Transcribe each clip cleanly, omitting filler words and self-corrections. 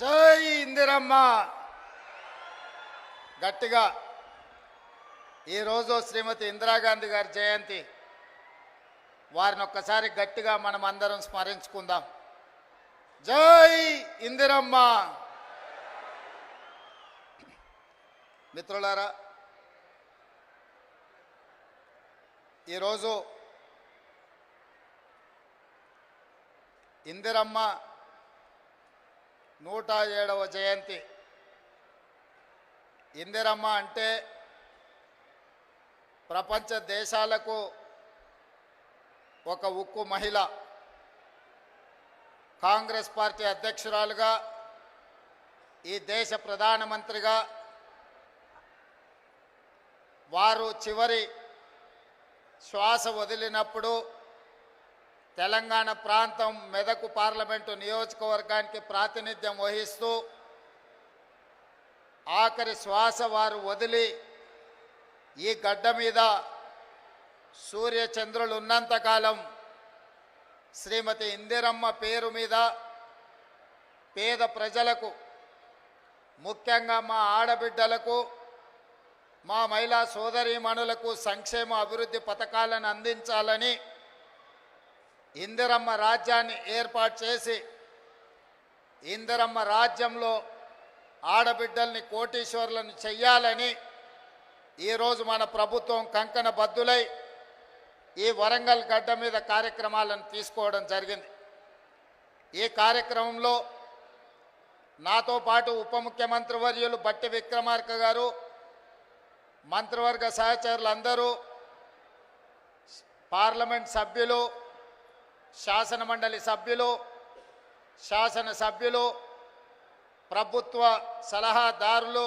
జై ఇందిరమ్మ. గట్టిగా ఈరోజు శ్రీమతి ఇందిరాగాంధీ గారి జయంతి. వారిని ఒక్కసారి గట్టిగా మనం అందరం స్మరించుకుందాం. జై ఇందిరమ్మ. మిత్రులారా, ఈరోజు ఇందిరమ్మ 107వ జయంతి. ఇందిరమ్మ అంటే ప్రపంచ దేశాలకు ఒక ఉక్కు మహిళ. కాంగ్రెస్ పార్టీ అధ్యక్షురాలుగా, ఈ దేశ ప్రధానమంత్రిగా వారు చివరి శ్వాస వదిలినప్పుడు తెలంగాణ ప్రాంతం మెదక్ పార్లమెంటు నియోజకవర్గానికి ప్రాతినిధ్యం వహిస్తూ ఆఖరి శ్వాస వారు వదిలి ఈ గడ్డ మీద సూర్యచంద్రులు ఉన్నంతకాలం శ్రీమతి ఇందిరమ్మ పేరు మీద పేద ప్రజలకు, ముఖ్యంగా మా ఆడబిడ్డలకు, మా మహిళా సోదరీమణులకు సంక్షేమ అభివృద్ధి పథకాలను అందించాలని ఇందిరమ్మ రాజ్యాన్ని ఏర్పాటు చేసి ఇందిరమ్మ రాజ్యంలో ఆడబిడ్డల్ని కోటీశ్వరులను చెయ్యాలని ఈరోజు మన ప్రభుత్వం కంకణ బద్దులై ఈ వరంగల్ గడ్డ మీద కార్యక్రమాలను తీసుకోవడం జరిగింది. ఈ కార్యక్రమంలో నాతో పాటు ఉప ముఖ్యమంత్రి వర్యులు బట్టి విక్రమార్క గారు, మంత్రివర్గ సహచరులందరూ, పార్లమెంట్ సభ్యులు, శాసన మండలి సభ్యులు, శాసనసభ్యులు, ప్రభుత్వ సలహాదారులు,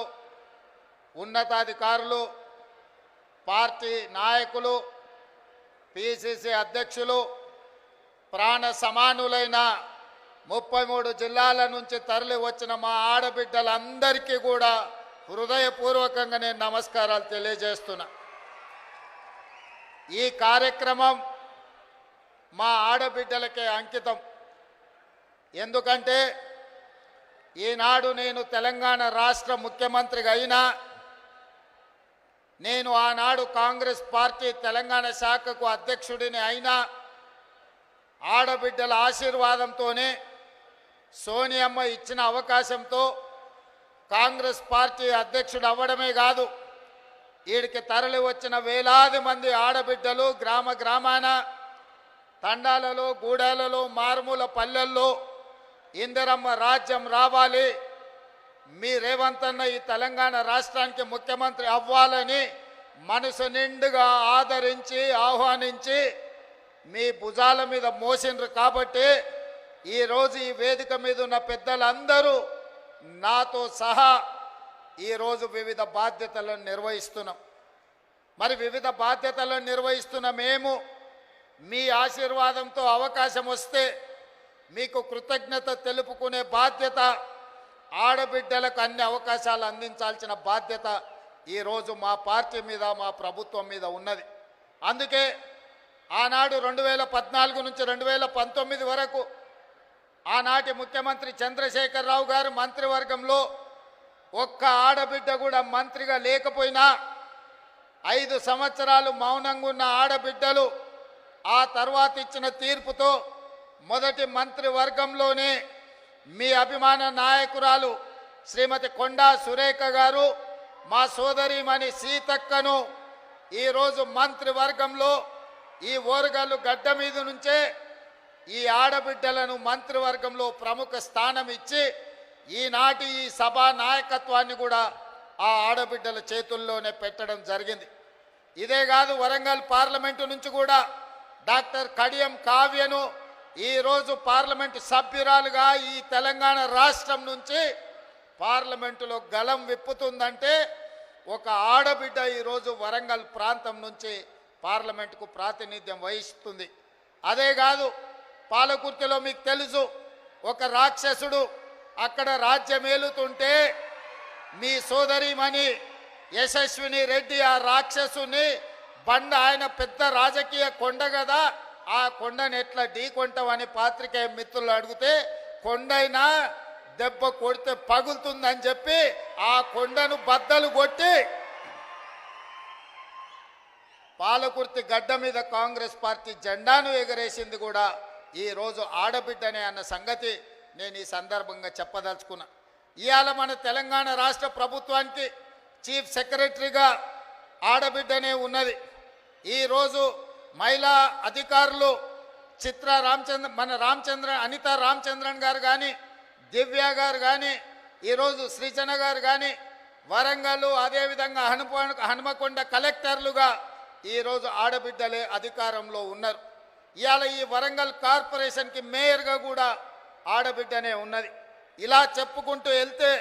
ఉన్నతాధికారులు, పార్టీ నాయకులు, పిసిసి అధ్యక్షులు, ప్రాణ సమానులైన 33 జిల్లాల నుంచి తరలి వచ్చిన మా ఆడబిడ్డలందరికీ కూడా హృదయపూర్వకంగా నేను నమస్కారాలు తెలియజేస్తున్నా. ఈ కార్యక్రమం మా ఆడబిడ్డలకే అంకితం. ఎందుకంటే ఈనాడు నేను తెలంగాణ రాష్ట్ర ముఖ్యమంత్రిగా అయినా, నేను ఆనాడు కాంగ్రెస్ పార్టీ తెలంగాణ శాఖకు అధ్యక్షుడిని అయినా ఆడబిడ్డల ఆశీర్వాదంతోనే, సోనియమ్మ ఇచ్చిన అవకాశంతో కాంగ్రెస్ పార్టీ అధ్యక్షుడు అవ్వడమే కాదు, వీడికి తరలి వచ్చిన వేలాది మంది ఆడబిడ్డలు గ్రామ గ్రామాన, తండాలలో, గూడాలలో, మారుమూల పల్లెల్లో ఇందిరమ్మ రాజ్యం రావాలి, మీ రేవంత్ అన్న ఈ తెలంగాణ రాష్ట్రానికి ముఖ్యమంత్రి అవ్వాలని మనసు నిండుగా ఆదరించి ఆహ్వానించి మీ భుజాల మీద మోసిండ్రు. కాబట్టి ఈరోజు ఈ వేదిక మీద ఉన్న పెద్దలందరూ నాతో సహా ఈరోజు వివిధ బాధ్యతలను నిర్వహిస్తున్నాం. మరి వివిధ బాధ్యతలను నిర్వహిస్తున్న మేము మీ ఆశీర్వాదంతో అవకాశం వస్తే మీకు కృతజ్ఞత తెలుపుకునే బాధ్యత, ఆడబిడ్డలకు అన్ని అవకాశాలు అందించాల్సిన బాధ్యత ఈరోజు మా పార్టీ మీద, మా ప్రభుత్వం మీద ఉన్నది. అందుకే ఆనాడు 2014 నుంచి 2019 వరకు ఆనాటి ముఖ్యమంత్రి చంద్రశేఖరరావు గారు మంత్రివర్గంలో ఒక్క ఆడబిడ్డ కూడా మంత్రిగా లేకపోయినా 5 సంవత్సరాలు మౌనంగా ఉన్న ఆడబిడ్డలు ఆ తర్వాత ఇచ్చిన తీర్పుతో మొదటి మంత్రివర్గంలోనే మీ అభిమాన నాయకురాలు శ్రీమతి కొండా సురేఖ గారు, మా సోదరీమణి సీతక్కను ఈరోజు మంత్రివర్గంలో ఈ ఓరుగల్లు గడ్డ మీద నుంచే ఈ ఆడబిడ్డలను మంత్రివర్గంలో ప్రముఖ స్థానం ఇచ్చి ఈనాటి ఈ సభా నాయకత్వాన్ని కూడా ఆ ఆడబిడ్డల చేతుల్లోనే పెట్టడం జరిగింది. ఇదే కాదు, వరంగల్ పార్లమెంటు నుంచి కూడా డాక్టర్ కడియం కావ్యను ఈరోజు పార్లమెంటు సభ్యురాలుగా ఈ తెలంగాణ రాష్ట్రం నుంచి పార్లమెంటులో గలం విప్పుతుందంటే ఒక ఆడబిడ్డ ఈరోజు వరంగల్ ప్రాంతం నుంచి పార్లమెంటుకు ప్రాతినిధ్యం వహిస్తుంది. అదే కాదు, పాలకుర్తిలో మీకు తెలుసు, ఒక రాక్షసుడు అక్కడ రాజ్యమేలుతుంటే మీ సోదరిమణి యశస్విని రెడ్డి ఆ రాక్షసుని ఆయన పెద్ద రాజకీయ కొండ కదా, ఆ కొండను ఎట్లా ఢీ కొంటామని పాత్రికేయ మిత్రులు అడిగితే కొండైనా దెబ్బ కొడితే పగులుతుందని చెప్పి ఆ కొండను బద్దలు కొట్టి పాలకుర్తి గడ్డ మీద కాంగ్రెస్ పార్టీ జెండాను ఎగరేసింది కూడా ఈ రోజు ఆడబిడ్డనే అన్న సంగతి నేను ఈ సందర్భంగా చెప్పదలుచుకున్నా. ఇవాళ మన తెలంగాణ రాష్ట్ర ప్రభుత్వానికి చీఫ్ సెక్రటరీగా ఆడబిడ్డనే ఉన్నది. ఈరోజు మహిళా అధికారులు అనితా రామచంద్రన్ గారు కానీ, దివ్య గారు కానీ, ఈరోజు శ్రీజన గారు కానీ, వరంగల్ అదేవిధంగా హనుమకొండ కలెక్టర్లుగా ఈరోజు ఆడబిడ్డలే అధికారంలో ఉన్నారు. ఇవాళ ఈ వరంగల్ కార్పొరేషన్కి మేయర్గా కూడా ఆడబిడ్డనే ఉన్నది. ఇలా చెప్పుకుంటూ వెళ్తే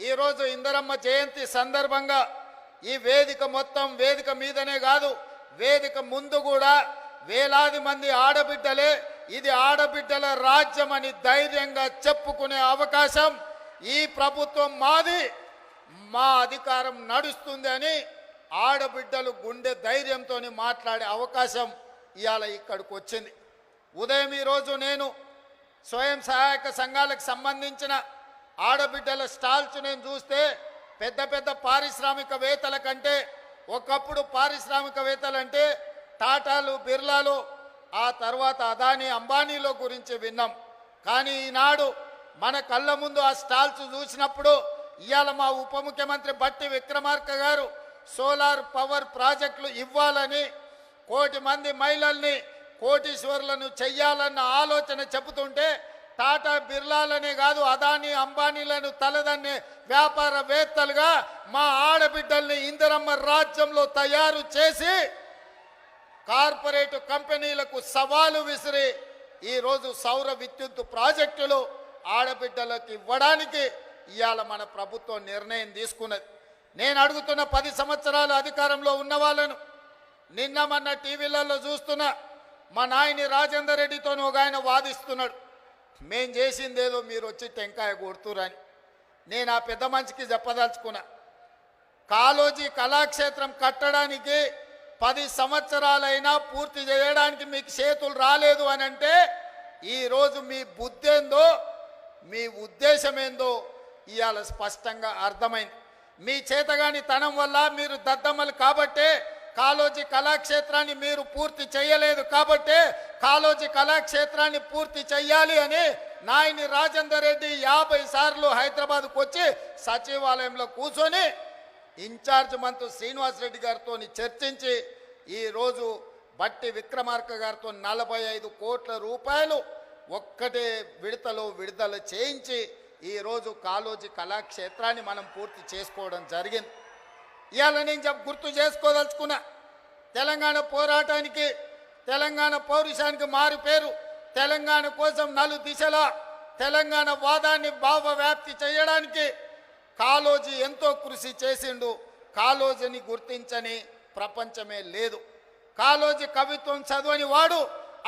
ఈరోజు ఇందిరమ్మ జయంతి సందర్భంగా ఈ వేదిక మొత్తం వేదిక మీదనే కాదు, వేదిక ముందు కూడా వేలాది మంది ఆడబిడ్డలే ఇది ఆడబిడ్డల రాజ్యం అని ధైర్యంగా చెప్పుకునే అవకాశం ఈ ప్రభుత్వం మాది, మా అధికారం నడుస్తుంది అని ఆడబిడ్డలు గుండె ధైర్యంతో మాట్లాడే అవకాశం ఇవాళ ఇక్కడికి వచ్చింది. ఉదయం ఈరోజు నేను స్వయం సహాయక సంఘాలకు సంబంధించిన ఆడబిడ్డల స్టాల్స్ నేను చూస్తే పెద్ద పెద్ద పారిశ్రామికవేత్తల కంటే ఒకప్పుడు పారిశ్రామికవేత్తలంటే టాటాలు, బిర్లాలు, ఆ తర్వాత అదానీ, అంబానీలో గురించి విన్నాం. కానీ ఈనాడు మన కళ్ళ ముందు ఆ స్టాల్స్ చూసినప్పుడు ఇవాళ మా ఉప ముఖ్యమంత్రి బట్టి విక్రమార్క గారు సోలార్ పవర్ ప్రాజెక్టులు ఇవ్వాలని, 1 కోటి మంది మహిళల్ని కోటీశ్వరులను చెయ్యాలన్న ఆలోచన చెబుతుంటే టాటా, బిర్లాలనే కాదు అదానీ, అంబానీలను తలదన్నే వ్యాపారవేత్తలుగా మా ఆడబిడ్డల్ని ఇందిరమ్మ రాజ్యంలో తయారు చేసి కార్పొరేట్ కంపెనీలకు సవాలు విసిరి ఈరోజు సౌర విద్యుత్ ప్రాజెక్టులు ఆడబిడ్డలకు ఇవ్వడానికి ఇవాళ మన ప్రభుత్వం నిర్ణయం తీసుకున్నది. నేను అడుగుతున్న 10 సంవత్సరాలు అధికారంలో ఉన్న వాళ్ళను నిన్న మొన్న టీవీలలో చూస్తున్నా మా నాయని రాజేందర్ రెడ్డితో ఒక ఆయన వాదిస్తున్నాడు, మేం చేసిందేదో మీరు వచ్చి టెంకాయ కొడుతురని. నేను ఆ పెద్ద మనిషికి చెప్పదలుచుకున్నా, కాళోజీ కళాక్షేత్రం కట్టడానికి 10 సంవత్సరాలైనా పూర్తి చేయడానికి మీకు చేతులు రాలేదు అని అంటే ఈరోజు మీ బుద్ధి ఏందో, మీ ఉద్దేశం ఏందో ఇవాళ స్పష్టంగా అర్థమైంది. మీ చేతగాని తనం వల్ల మీరు దద్దమ్మలు కాబట్టే కాళోజీ కళాక్షేత్రాన్ని మీరు పూర్తి చేయలేదు కాబట్టే కాళోజీ కళాక్షేత్రాన్ని పూర్తి చెయ్యాలి అని నాయని రాజేందర్ రెడ్డి 50 సార్లు హైదరాబాద్కు వచ్చి సచివాలయంలో కూర్చొని ఇన్ఛార్జ్ మంత్రి శ్రీనివాస్ రెడ్డి గారితో చర్చించి ఈరోజు బట్టి విక్రమార్క గారితో 45 కోట్ల రూపాయలు ఒక్కటే విడతలో విడుదల చేయించి ఈరోజు కాళోజీ కళాక్షేత్రాన్ని మనం పూర్తి చేసుకోవడం జరిగింది. ఇవాళ నేను గుర్తు చేసుకోదలుచుకున్నా, తెలంగాణ పోరాటానికి, తెలంగాణ పౌరుషానికి మారు పేరు, తెలంగాణ కోసం నలుదిశలా తెలంగాణ వాదాన్ని భావవ్యాప్తి చేయడానికి కాళోజీ ఎంతో కృషి చేసిండు. కాళోజీని గుర్తించని ప్రపంచమే లేదు. కాళోజీ కవిత్వం చదవని వాడు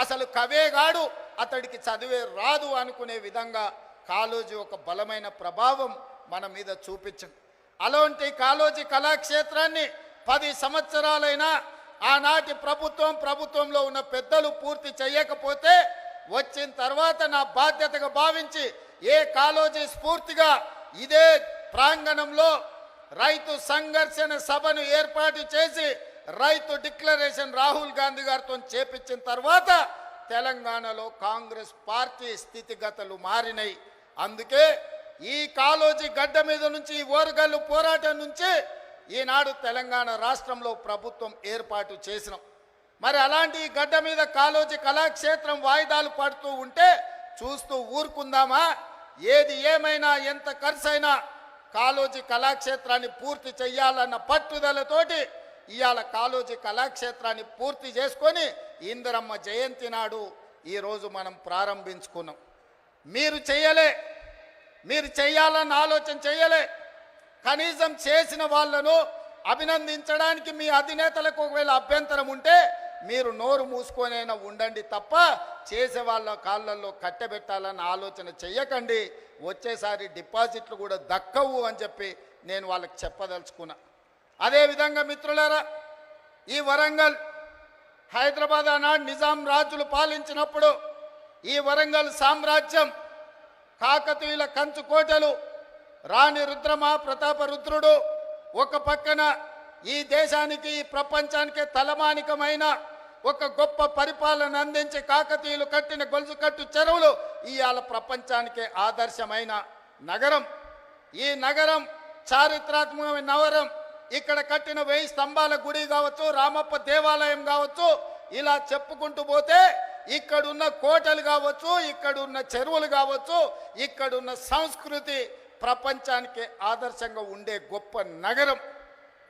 అసలు కవేగాడు, అతడికి చదివే రాదు అనుకునే విధంగా కాళోజీ ఒక బలమైన ప్రభావం మన మీద చూపించింది. అలాంటి కాళోజీ కళాక్షేత్రాన్ని 10 సంవత్సరాలైనా ఆనాటి ప్రభుత్వంలో ఉన్న పెద్దలు పూర్తి చేయకపోతే వచ్చిన తర్వాత నా బాధ్యతగా భావించి ఏ కాళోజీ స్ఫూర్తిగా ఇదే ప్రాంగణంలో రైతు సంఘర్షణ సభను ఏర్పాటు చేసి రైతు డిక్లరేషన్ రాహుల్ గాంధీ గారితో చేపించిన తర్వాత తెలంగాణలో కాంగ్రెస్ పార్టీ స్థితిగతులు మారినాయి. అందుకే ఈ కాళోజీ గడ్డ మీద నుంచి, ఈ ఓరుగల్లు పోరాటం నుంచి ఈనాడు తెలంగాణ రాష్ట్రంలో ప్రభుత్వం ఏర్పాటు చేసినాం. మరి అలాంటి ఈ గడ్డ మీద కాళోజీ కళాక్షేత్రం వాయిదాలు పడుతూ ఉంటే చూస్తూ ఊరుకుందామా? ఏది ఏమైనా ఎంత ఖర్చైనా కాళోజీ కళాక్షేత్రాన్ని పూర్తి చెయ్యాలన్న పట్టుదలతోటి ఇవాళ కాళోజీ కళాక్షేత్రాన్ని పూర్తి చేసుకొని ఇందిరమ్మ జయంతి నాడు ఈరోజు మనం ప్రారంభించుకున్నాం. మీరు చెయ్యాలన్న ఆలోచన చేయలే. కనీసం చేసిన వాళ్ళను అభినందించడానికి మీ అధినేతలకు ఒకవేళ అభ్యంతరం ఉంటే మీరు నోరు మూసుకొనైనా ఉండండి తప్ప చేసే వాళ్ళ కాళ్ళల్లో కట్టబెట్టాలన్న ఆలోచన చెయ్యకండి. వచ్చేసారి డిపాజిట్లు కూడా దక్కవు అని చెప్పి నేను వాళ్ళకి చెప్పదలుచుకున్నా. అదేవిధంగా మిత్రులారా, ఈ వరంగల్ హైదరాబాద్ ఆనాడు నిజాం రాజులు పాలించినప్పుడు ఈ వరంగల్ సామ్రాజ్యం కాకతీయుల కంచు కోటలు, రాణి రుద్రమ, ప్రతాప రుద్రుడు, ఒక పక్కన ఈ దేశానికి ఈ ప్రపంచానికి తలమానికమైన ఒక గొప్ప పరిపాలన అందించి కాకతీయులు కట్టిన గొలుసు కట్టు చెరువులు ఇవాళ ప్రపంచానికే ఆదర్శమైన నగరం. ఈ నగరం చారిత్రాత్మకమైన నగరం. ఇక్కడ కట్టిన 1000 స్తంభాల గుడి కావచ్చు, రామప్ప దేవాలయం కావచ్చు, ఇలా చెప్పుకుంటూ పోతే ఇక్కడున్న కోటలు కావచ్చు, ఇక్కడున్న చెరువులు కావచ్చు, ఇక్కడున్న సంస్కృతి ప్రపంచానికి ఆదర్శంగా ఉండే గొప్ప నగరం.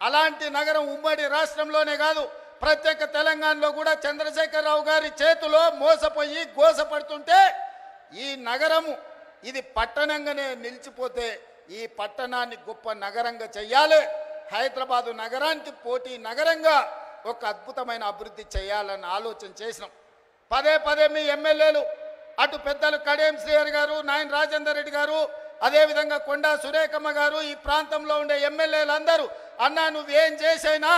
అలాంటి నగరం ఉమ్మడి రాష్ట్రంలోనే కాదు, ప్రత్యేక తెలంగాణలో కూడా చంద్రశేఖరరావు గారి చేతిలో మోసపోయి గోసపడుతుంటే ఈ నగరము ఇది పట్టణంగానే నిలిచిపోతే ఈ పట్టణాన్ని గొప్ప నగరంగా చెయ్యాలి. హైదరాబాదు నగరానికి పోటీ నగరంగా ఒక అద్భుతమైన అభివృద్ధి చేయాలని ఆలోచన చేసినాం. పదే పదే మీ ఎమ్మెల్యేలు అటు పెద్దలు కడియం శ్రీహరి గారు, నాయన రాజేందర్ రెడ్డి గారు, అదేవిధంగా కొండా సురేఖమ్మ గారు, ఈ ప్రాంతంలో ఉండే ఎమ్మెల్యేలందరూ అన్నా నువ్వేం చేసైనా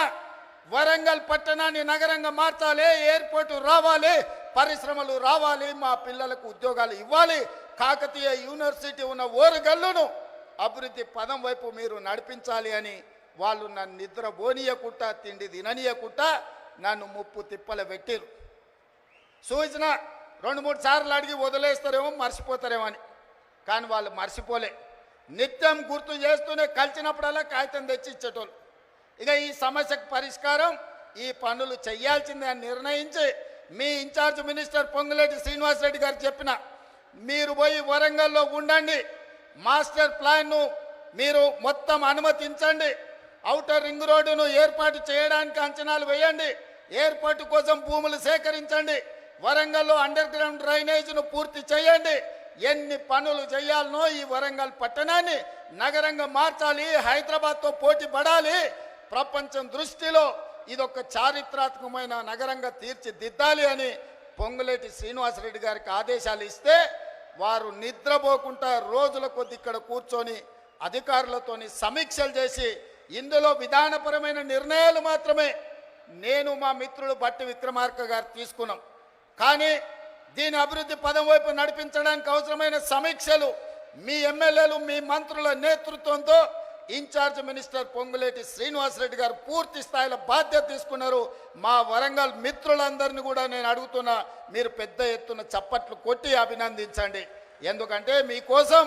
వరంగల్ పట్టణాన్ని నగరంగా మార్చాలి, ఎయిర్పోర్టు రావాలి, పరిశ్రమలు రావాలి, మా పిల్లలకు ఉద్యోగాలు ఇవ్వాలి, కాకతీయ యూనివర్సిటీ ఉన్న ఓరుగల్లును అభివృద్ధి పదం వైపు మీరు నడిపించాలి అని వాళ్ళు నన్ను నిద్ర బోనియకుట్ట, తిండి తిననీయకుట్ట నన్ను ముప్పు తిప్పల పెట్టిరు. సూచన 2-3 సార్లు అడిగి వదిలేస్తారేమో, మర్చిపోతారేమో అని. కానీ వాళ్ళు మర్చిపోలే, నిత్యం గుర్తు చేస్తూనే కలిసినప్పుడల్లా కాగితం తెచ్చి ఇచ్చేటోళ్ళు. ఇక ఈ సమస్యకు పరిష్కారం ఈ పనులు చేయాల్సిందే అని నిర్ణయించి మీ ఇన్ఛార్జ్ మినిస్టర్ పొంగులేటి శ్రీనివాసరెడ్డి గారు చెప్పిన మీరు పోయి వరంగల్లో ఉండండి, మాస్టర్ ప్లాన్ను మీరు మొత్తం అనుమతించండి, ఔటర్ రింగ్ రోడ్డును ఏర్పాటు చేయడానికి అంచనాలు వేయండి, ఎయిర్పోర్టు కోసం భూములు సేకరించండి, వరంగల్లో అండర్ గ్రౌండ్ డ్రైనేజ్ను పూర్తి చేయండి. ఎన్ని పనులు చేయాలనో ఈ వరంగల్ పట్టణాన్ని నగరంగా మార్చాలి, హైదరాబాద్తో పోటీ పడాలి, ప్రపంచం దృష్టిలో ఇదొక చారిత్రాత్మకమైన నగరంగా తీర్చిదిద్దాలి అని పొంగులేటి శ్రీనివాసరెడ్డి గారికి ఆదేశాలు ఇస్తే వారు నిద్రపోకుండా రోజుల కొద్ది ఇక్కడ కూర్చొని అధికారులతోని సమీక్షలు చేసి ఇందులో విధానపరమైన నిర్ణయాలు మాత్రమే నేను మా మిత్రుడు బట్టి విక్రమార్క గారు తీసుకున్నాం. కానీ దీని అభివృద్ధి పదం వైపు నడిపించడానికి అవసరమైన సమీక్షలు మీ ఎమ్మెల్యేలు, మీ మంత్రుల నేతృత్వంతో ఇన్ఛార్జ్ మినిస్టర్ పొంగులేటి శ్రీనివాసరెడ్డి గారు పూర్తి స్థాయిలో బాధ్యత తీసుకున్నారు. మా వరంగల్ మిత్రులందరినీ కూడా నేను అడుగుతున్నా, మీరు పెద్ద ఎత్తున చప్పట్లు కొట్టి అభినందించండి. ఎందుకంటే మీకోసం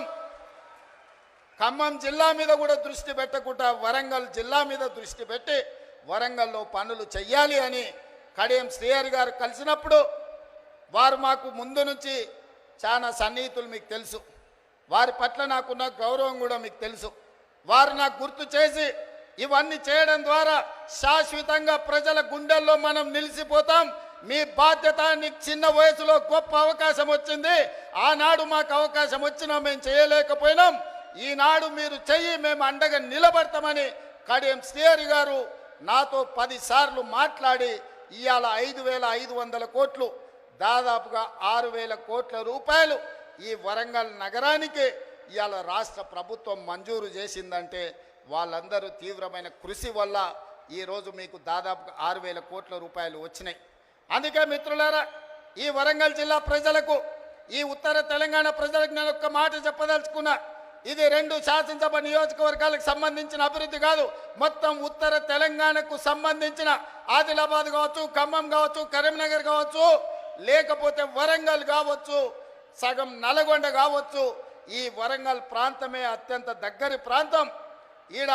ఖమ్మం జిల్లా మీద కూడా దృష్టి పెట్టకుండా వరంగల్ జిల్లా మీద దృష్టి పెట్టి వరంగల్లో పనులు చెయ్యాలి అని కడియం శ్రీహరి గారు కలిసినప్పుడు వారు మాకు ముందు నుంచి చాలా సన్నిహితులు, మీకు తెలుసు. వారి పట్ల నాకున్న గౌరవం కూడా మీకు తెలుసు. వారు నాకు గుర్తు చేసి ఇవన్నీ చేయడం ద్వారా శాశ్వతంగా ప్రజల గుండెల్లో మనం నిలిచిపోతాం. మీ బాధ్యత, నీకు చిన్న వయసులో గొప్ప అవకాశం వచ్చింది, ఆనాడు మాకు అవకాశం వచ్చినా మేము చేయలేకపోయినాం, ఈనాడు మీరు చెయ్యి, మేము అండగా నిలబడతామని కడియం శ్రీహరి గారు నాతో 10 సార్లు మాట్లాడి ఇవాళ 5,500 కోట్లు, దాదాపుగా 6,000 కోట్ల రూపాయలు ఈ వరంగల్ నగరానికి ఇవాళ రాష్ట్ర ప్రభుత్వం మంజూరు చేసిందంటే వాళ్ళందరూ తీవ్రమైన కృషి వల్ల ఈరోజు మీకు దాదాపుగా 6,000 కోట్ల రూపాయలు వచ్చినాయి. అందుకే మిత్రులారా, ఈ వరంగల్ జిల్లా ప్రజలకు, ఈ ఉత్తర తెలంగాణ ప్రజలకు నేను ఒక్క మాట చెప్పదలుచుకున్నా. ఇది 2 శాసనసభ నియోజకవర్గాలకు సంబంధించిన అభివృద్ధి కాదు, మొత్తం ఉత్తర తెలంగాణకు సంబంధించిన ఆదిలాబాద్ కావచ్చు, ఖమ్మం కావచ్చు, కరీంనగర్ కావచ్చు, లేకపోతే వరంగల్ కావచ్చు, సగం నల్గొండ కావచ్చు, ఈ వరంగల్ ప్రాంతమే అత్యంత దగ్గరి ప్రాంతం. ఈడ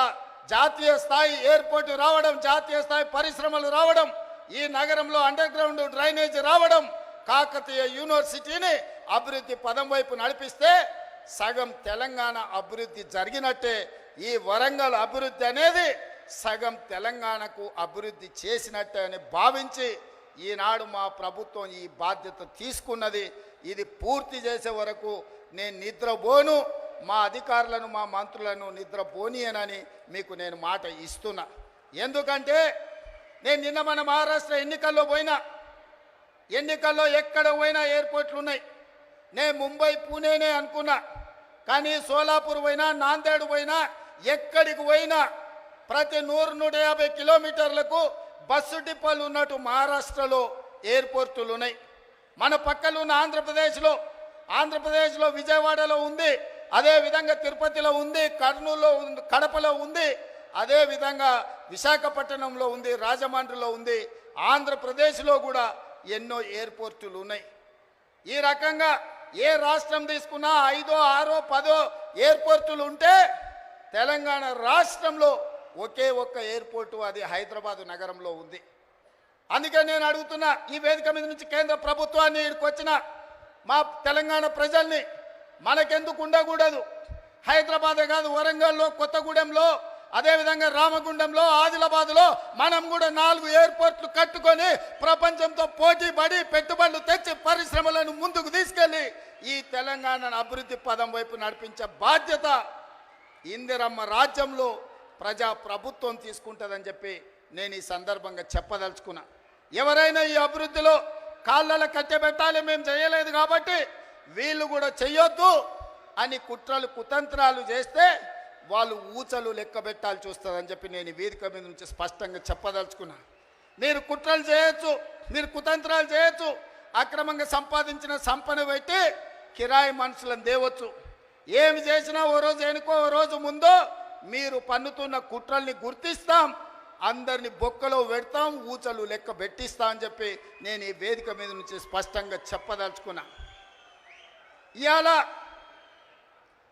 జాతీయ స్థాయి ఎయిర్పోర్టు రావడం, జాతీయ స్థాయి పరిశ్రమలు రావడం, ఈ నగరంలో అండర్ గ్రౌండ్ డ్రైనేజ్ రావడం, కాకతీయ యూనివర్సిటీని అభివృద్ధి పదం వైపు నడిపిస్తే సగం తెలంగాణ అభివృద్ధి జరిగినట్టే. ఈ వరంగల్ అభివృద్ధి అనేది సగం తెలంగాణకు అభివృద్ధి చేసినట్టే అని భావించి ఈనాడు మా ప్రభుత్వం ఈ బాధ్యత తీసుకున్నది. ఇది పూర్తి చేసే వరకు నేను నిద్రపోను, మా అధికారులను, మా మంత్రులను నిద్రపోనియనని మీకు నేను మాట ఇస్తున్నా. ఎందుకంటే నేను నిన్న మన మహారాష్ట్ర ఎన్నికల్లో పోయినా, ఎన్నికల్లో ఎక్కడ పోయినా ఎయిర్పోర్ట్లు ఉన్నాయి. నేను ముంబై, పూణేనే అనుకున్నా, కానీ సోలాపూర్ పోయినా, నాందేడ్ పోయినా, ఎక్కడికి పోయినా ప్రతి 100-150 కిలోమీటర్లకు బస్సు డిపోలు ఉన్నట్టు మహారాష్ట్రలో ఎయిర్పోర్టులు ఉన్నాయి. మన పక్కన ఉన్న ఆంధ్రప్రదేశ్లో ఆంధ్రప్రదేశ్లో విజయవాడలో ఉంది, అదే విధంగా తిరుపతిలో ఉంది, కర్నూలులో ఉంది, కడపలో ఉంది, అదే విధంగా విశాఖపట్నంలో ఉంది, రాజమండ్రిలో ఉంది. ఆంధ్రప్రదేశ్లో కూడా ఎన్నో ఎయిర్పోర్టులు ఉన్నాయి. ఈ రకంగా ఏ రాష్ట్రం తీసుకున్నా 5, 6, 10 ఎయిర్పోర్టులు ఉంటే తెలంగాణ రాష్ట్రంలో ఒకే ఒక్క ఎయిర్పోర్టు, అది హైదరాబాదు నగరంలో ఉంది. అందుకే నేను అడుగుతున్నా, ఈ వేదిక మీద నుంచి కేంద్ర ప్రభుత్వాన్ని ఇక్కడికి వచ్చిన మా తెలంగాణ ప్రజల్ని, మనకెందుకు ఉండకూడదు? హైదరాబాదే కాదు, వరంగల్లో, కొత్తగూడెంలో, అదేవిధంగా రామగుండంలో, ఆదిలాబాద్లో మనం కూడా 4 ఎయిర్పోర్ట్లు కట్టుకొని ప్రపంచంతో పోటీ పడి పెట్టుబడులు తెచ్చి పరిశ్రమలను ముందుకు తీసుకెళ్లి ఈ తెలంగాణను అభివృద్ధి పదం వైపు నడిపించే బాధ్యత ఇందిరమ్మ రాజ్యంలో ప్రజా ప్రభుత్వం తీసుకుంటుందని చెప్పి నేను ఈ సందర్భంగా చెప్పదలుచుకున్నా. ఎవరైనా ఈ అభివృద్ధిలో కాళ్ళలో కట్టెబెట్టాలి, మేము చేయలేదు కాబట్టి వీళ్ళు కూడా చెయ్యొద్దు అని కుట్రలు కుతంత్రాలు చేస్తే వాళ్ళు ఊచలు లెక్క పెట్టాల్సి వస్తుందని చెప్పి నేను ఈ వేదిక మీద నుంచి స్పష్టంగా చెప్పదలుచుకున్నా. మీరు కుట్రలు చేయొచ్చు, మీరు కుతంత్రాలు చేయొచ్చు, అక్రమంగా సంపాదించిన సంపద పెట్టి కిరాయి మనుషులను దేవచ్చు. ఏమి చేసినా ఓ రోజు ఎనుకో ఓ రోజు ముందో మీరు పన్నుతున్న కుట్రల్ని గుర్తిస్తాం, అందరిని బొక్కలో పెడతాం, ఊచలు లెక్క పెట్టిస్తా అని చెప్పి నేను ఈ వేదిక మీద నుంచి స్పష్టంగా చెప్పదలుచుకున్నా. ఇవాళ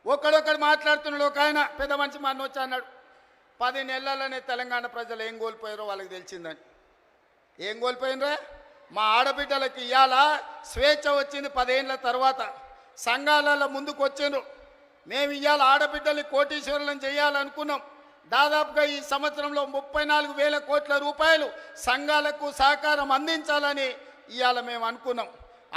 ఒకడొకడు మాట్లాడుతున్నాడు. ఒక ఆయన పెద్ద మనిషి మన వచ్చి అన్నాడు, 10 నెలలనే తెలంగాణ ప్రజలు ఏం కోల్పోయారో వాళ్ళకి తెలిసిందని. ఏం కోల్పోయినరా? మా ఆడబిడ్డలకి ఇవాళ స్వేచ్ఛ వచ్చింది 10 ఏళ్ళ తర్వాత. సంఘాలలో ముందుకు వచ్చిండ్రు. మేము ఇవాళ ఆడబిడ్డల్ని కోటీశ్వరులను చేయాలనుకున్నాం. దాదాపుగా ఈ సంవత్సరంలో 34,000 కోట్ల రూపాయలు సంఘాలకు సహకారం అందించాలని ఇవాళ మేము అనుకున్నాం.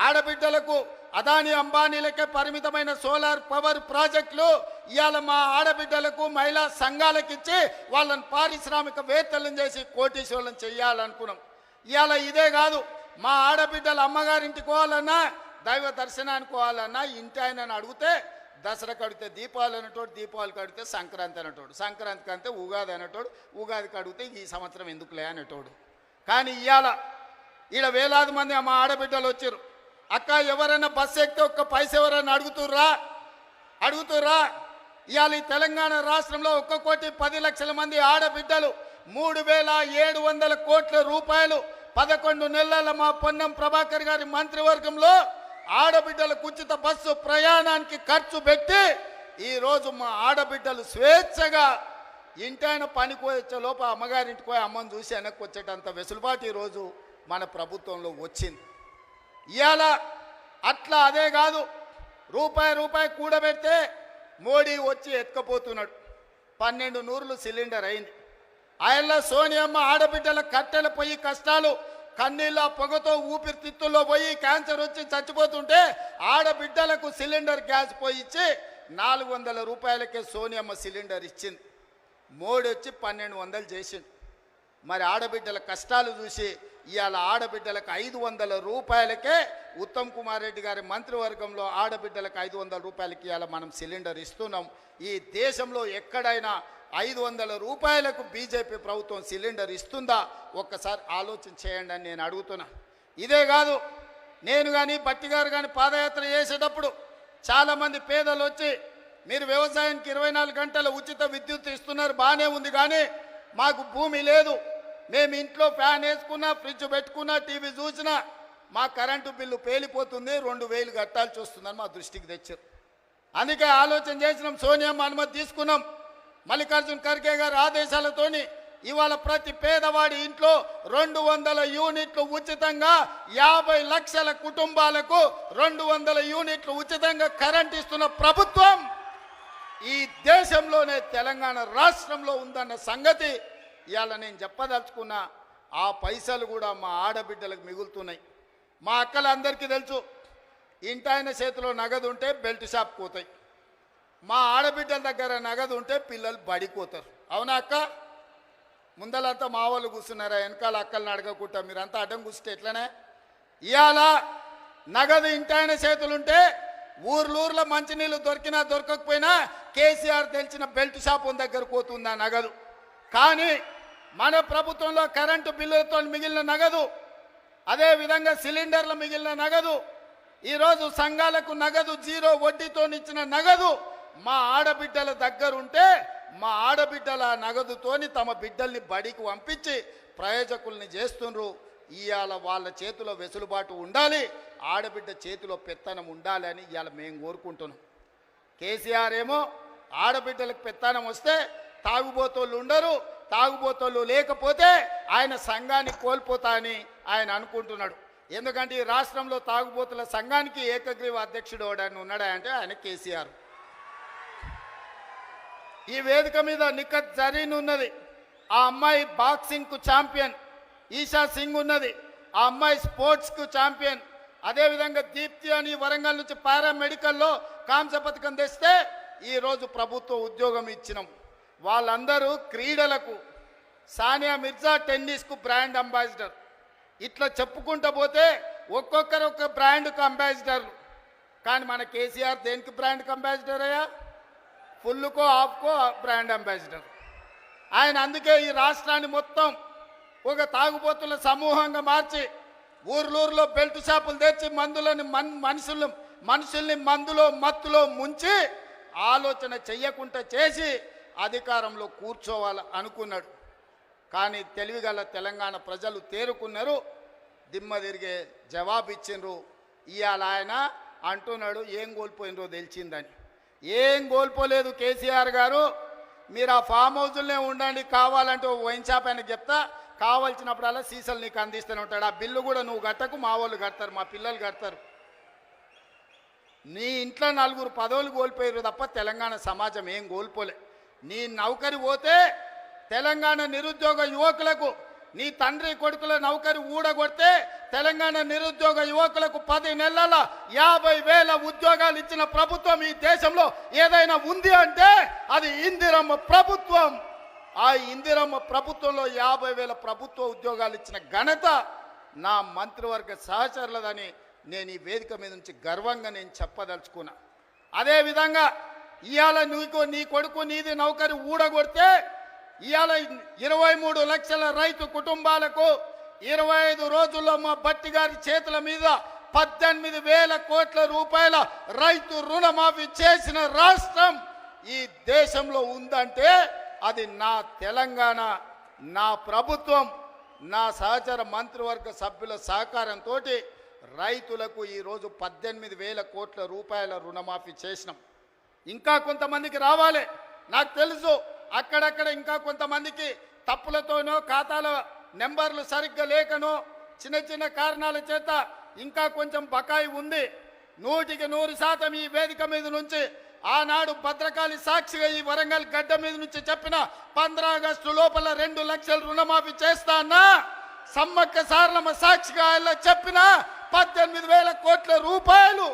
ఆడబిడ్డలకు అదాని అంబానీలకే పరిమితమైన సోలార్ పవర్ ప్రాజెక్టులు ఇవాళ మా ఆడబిడ్డలకు మహిళా సంఘాలకు ఇచ్చి వాళ్ళని పారిశ్రామికవేత్తలను చేసి కోటీశ్వరులను చేయాలనుకున్నాం. ఇవాళ ఇదే కాదు, మా ఆడబిడ్డల అమ్మగారింటికి పోవాలన్నా, దైవ దర్శనానికి పోవాలన్నా ఇంటి ఆయనని అడిగితే దసరా కడితే దీపావళి అనేటోడు, దీపావళికి అడిగితే సంక్రాంతి అనేటోడు, సంక్రాంతికి అంటే ఉగాది అనేటోడు, ఉగాదికి అడిగితే ఈ సంవత్సరం ఎందుకులే అనేటోడు. కానీ ఇవాళ ఈడ వేలాది మంది మా ఆడబిడ్డలు వచ్చారు. అక్క ఎవరైనా బస్సు ఎక్కితే ఒక్క పైసా ఎవరైనా అడుగుతుర్రా? ఇవాళ ఈ తెలంగాణ రాష్ట్రంలో 1,10,00,000 మంది ఆడబిడ్డలు 3,700 కోట్ల రూపాయలు 11 నెలల మా పొన్నం ప్రభాకర్ గారి మంత్రివర్గంలో ఆడబిడ్డలకు ఉచిత బస్సు ప్రయాణానికి ఖర్చు పెట్టి ఈరోజు మా ఆడబిడ్డలు స్వేచ్ఛగా ఇంటైన పనికి వచ్చే లోప అమ్మగారింటికి పోయి అమ్మని చూసి వెనక్కి వచ్చేటంత వెసులుబాటు ఈరోజు మన ప్రభుత్వంలో వచ్చింది. ఇవాళ అట్లా అదే కాదు, రూపాయి కూడబెడితే మోడీ వచ్చి ఎత్తుకపోతున్నాడు. 12 నూరులు సిలిండర్ అయింది. ఆయనలో సోనియమ్మ ఆడబిడ్డల కట్టెల పొయ్యి కష్టాలు, కన్నీళ్ళ పొగతో ఊపిరితిత్తుల్లో పోయి క్యాన్సర్ వచ్చి చచ్చిపోతుంటే ఆడబిడ్డలకు సిలిండర్ గ్యాస్ పోయి ఇచ్చి 400 రూపాయలకే సోనియమ్మ సిలిండర్ ఇచ్చింది. మోడీ వచ్చి 1200 చేసింది. మరి ఆడబిడ్డల కష్టాలు చూసి ఇవాళ ఆడబిడ్డలకు 500 రూపాయలకే ఉత్తమ్ కుమార్ రెడ్డి గారి మంత్రివర్గంలో ఆడబిడ్డలకు 500 రూపాయలకి ఇవాళ మనం సిలిండర్ ఇస్తున్నాం. ఈ దేశంలో ఎక్కడైనా 500 రూపాయలకు బీజేపీ ప్రభుత్వం సిలిండర్ ఇస్తుందా? ఒక్కసారి ఆలోచన చేయండి అని నేను అడుగుతున్నా. ఇదే కాదు, నేను కానీ బట్టి గారు కానీ పాదయాత్ర చేసేటప్పుడు చాలామంది పేదలు వచ్చి మీరు వ్యవసాయానికి 24 గంటల ఉచిత విద్యుత్ ఇస్తున్నారు, బాగానే ఉంది, కానీ మాకు భూమి లేదు, మేము ఇంట్లో ఫ్యాన్ వేసుకున్నా, ఫ్రిడ్జ్ పెట్టుకున్నా, టీవీ చూసినా మా కరెంటు బిల్లు పేలిపోతుంది, 2,000 కట్టాల్సి వస్తుందని మా దృష్టికి తెచ్చారు. అందుకే ఆలోచన చేసినాం, సోనియమ్మ అనుమతి తీసుకున్నాం. మల్లికార్జున ఖర్గే గారి ఆదేశాలతోని ఇవాళ ప్రతి పేదవాడి ఇంట్లో 200 యూనిట్లు ఉచితంగా 50 లక్షల కుటుంబాలకు 200 యూనిట్లు ఉచితంగా కరెంట్ ఇస్తున్న ప్రభుత్వం ఈ దేశంలోనే తెలంగాణ రాష్ట్రంలో ఉందన్న సంగతి ఇవాళ నేను చెప్పదలుచుకున్నా. ఆ పైసలు కూడా మా ఆడబిడ్డలకు మిగులుతున్నాయి. మా అక్కలందరికీ తెలుసు, ఇంటాయన చేతిలో నగదు ఉంటే బెల్ట్ షాప్ పోతాయి, మా ఆడబిడ్డల దగ్గర నగదు ఉంటే పిల్లలు బడిపోతారు. అవునా అక్క? ముందలంతా మా వాళ్ళు కూర్చున్నారా, వెనకాల అక్కల్ని అడగకుండా మీరంతా అడ్డం కూర్చుంటే ఎట్లనే? ఇవాళ నగదు ఇంటాయన చేతులుంటే ఊర్లో మంచినీళ్ళు దొరికినా దొరకకపోయినా కేసీఆర్ తెలిసిన బెల్ట్ షాప్ దగ్గర పోతుంది ఆ నగదు. కానీ మన ప్రభుత్వంలో కరెంటు బిల్లులతో మిగిలిన నగదు, అదేవిధంగా సిలిండర్లు మిగిలిన నగదు ఈరోజు సంఘాలకు నగదు జీరో వడ్డీతో ఇచ్చిన నగదు మా ఆడబిడ్డల దగ్గరుంటే మా ఆడబిడ్డల నగదుతోని తమ బిడ్డల్ని బడికి పంపించి ప్రయోజకుల్ని చేస్తుండ్రు. ఇవాళ వాళ్ళ చేతిలో వెసులుబాటు ఉండాలి, ఆడబిడ్డ చేతిలో పెత్తనం ఉండాలి అని ఇవాళ మేము కోరుకుంటున్నాం. కేసీఆర్ ఏమో ఆడబిడ్డలకు పెత్తనం వస్తే తాగుబోతోళ్ళు ఉండరు, తాగుబోతోళ్ళు లేకపోతే ఆయన సంఘాన్ని కోల్పోతా అని ఆయన అనుకుంటున్నాడు. ఎందుకంటే ఈ రాష్ట్రంలో తాగుబోతుల సంఘానికి ఏకగ్రీవ అధ్యక్షుడు ఎవడని ఉన్నాడా అంటే ఆయన కేసీఆర్. ఈ వేదిక మీద నిఖత్ జరీన్ ఉన్నది, ఆ అమ్మాయి బాక్సింగ్కు ఛాంపియన్. ఈషా సింగ్ ఉన్నది, ఆ అమ్మాయి స్పోర్ట్స్కు ఛాంపియన్. అదేవిధంగా దీప్తి అని వరంగల్ నుంచి పారామెడికల్లో కాంస్య పథకం తెస్తే ఈరోజు ప్రభుత్వ ఉద్యోగం ఇచ్చినాం. వాళ్ళందరూ క్రీడలకు, సానియా మిర్జా టెన్నిస్కు బ్రాండ్ అంబాసిడర్. ఇట్లా చెప్పుకుంటూ పోతే ఒక్కొక్కరు ఒక్క బ్రాండ్కు అంబాసిడర్లు. కానీ మన కేసీఆర్ దేనికి బ్రాండ్కి అంబాసిడర్ అయ్యా? ఫుల్కో ఆఫ్కో బ్రాండ్ అంబాసిడర్ ఆయన. అందుకే ఈ రాష్ట్రాన్ని మొత్తం ఒక తాగుబోతుల సమూహంగా మార్చి ఊర్లూరులో బెల్ట్ షాపులు తెచ్చి మందులని మనుషుల్ని మందులో మత్తులో ముంచి ఆలోచన చెయ్యకుండా చేసి అధికారంలో కూర్చోవాలి అనుకున్నాడు. కానీ తెలివిగల తెలంగాణ ప్రజలు తేరుకున్నారు, దిమ్మ తిరిగే జవాబు ఇచ్చిండ్రు. ఇవాళ ఆయన అంటున్నాడు ఏం కోల్పోయినరో తెలిసిందని. ఏం కోల్పోలేదు కేసీఆర్ గారు, మీరు ఆ ఫామ్ హౌజుల్నే ఉండండి, కావాలంటే వైన్ షాప్ ఆయనకు చెప్తా, కావాల్సినప్పుడల్లా సీసాలు నీకు అందిస్తూనే ఉంటాడు. ఆ బిల్లు కూడా నువ్వు కట్టకు, మా వాళ్ళు కడతారు, మా పిల్లలు కడతారు. నీ ఇంట్లో 4 పదవులు కోల్పోయారు తప్ప తెలంగాణ సమాజం ఏం కోల్పోలే. నీ నౌకరి పోతే తెలంగాణ నిరుద్యోగ యువకులకు, నీ తండ్రి కొడుకుల నౌకరి ఊడగొడితే తెలంగాణ నిరుద్యోగ యువకులకు 10 నెలల 50,000 ఉద్యోగాలు ఇచ్చిన ప్రభుత్వం ఈ దేశంలో ఏదైనా ఉంది అంటే అది ఇందిరమ్మ ప్రభుత్వం. ఆ ఇందిరమ్మ ప్రభుత్వంలో 50,000 ప్రభుత్వ ఉద్యోగాలు ఇచ్చిన ఘనత నా మంత్రివర్గ సహచరులదని నేను ఈ వేదిక మీద నుంచి గర్వంగా నేను చెప్పదలుచుకున్నా. అదేవిధంగా ఇవాళ నీ కొడుకు నీది నౌకరి ఊడగొడితే ఇవాళ 23 లక్షల రైతు కుటుంబాలకు 25 రోజుల్లో మా భట్టి గారి చేతుల మీద 18,000 కోట్ల రూపాయల రైతు రుణమాఫీ చేసిన రాష్ట్రం ఈ దేశంలో ఉందంటే అది నా తెలంగాణ, నా ప్రభుత్వం, నా సహచర మంత్రివర్గ సభ్యుల సహకారంతో రైతులకు ఈరోజు 18,000 కోట్ల రూపాయల రుణమాఫీ చేసినాం. ఇంకా కొంతమందికి రావాలి, నాకు తెలుసు. అక్కడక్కడ ఇంకా కొంతమందికి తప్పులతోనో ఖాతాల నెంబర్లు సరిగ్గా లేకనో చిన్న చిన్న కారణాల చేత ఇంకా కొంచెం బకాయి ఉంది. 100% ఈ వేదిక మీద నుంచి ఆనాడు భద్రకాళి సాక్షిగా ఈ వరంగల్ గడ్డ మీద నుంచి చెప్పిన 15 ఆగస్టు లోపల 2 లక్షల రుణమాఫీ చేస్తా అన్నా, సమ్మక్క సారలమ్మ సాక్షిగా ఇలా చెప్పిన 18,000 కోట్ల రూపాయలు